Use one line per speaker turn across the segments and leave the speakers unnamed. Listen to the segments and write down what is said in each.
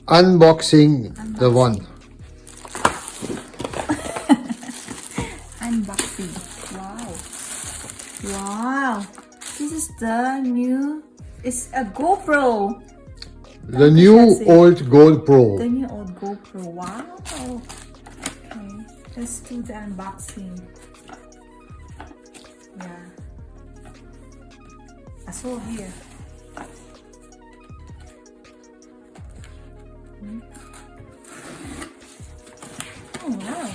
unboxing the one.
Unboxing. Wow. This is the new. It's a GoPro.
The new old GoPro.
The new old GoPro. Wow. Okay. Let's do the unboxing. Yeah. I saw here. Oh wow.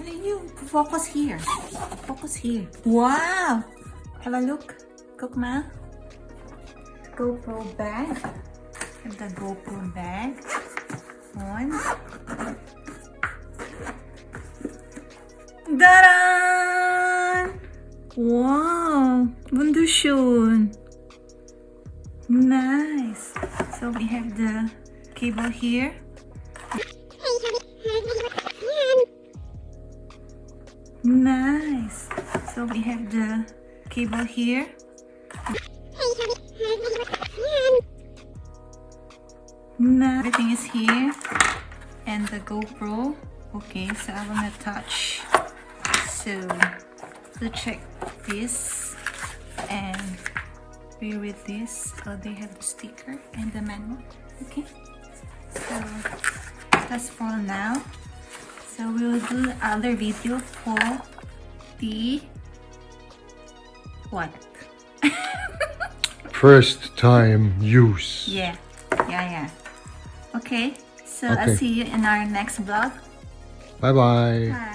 You focus here. Focus here. Wow. Have a look. Cook ma. GoPro bag. Have the GoPro bag. One. Daran! Wow. Wunderschön. Nice. So we have the cable here. Nice. So we have the cable here. Everything is here. And the GoPro. Okay, so I wanna touch. So check this. And we read this. So they have the sticker and the manual. Okay. So that's for now. So we will do other video for the what?
First time use.
Yeah. Okay. So
Okay.
I'll see you in our next vlog.
Bye bye.
Bye.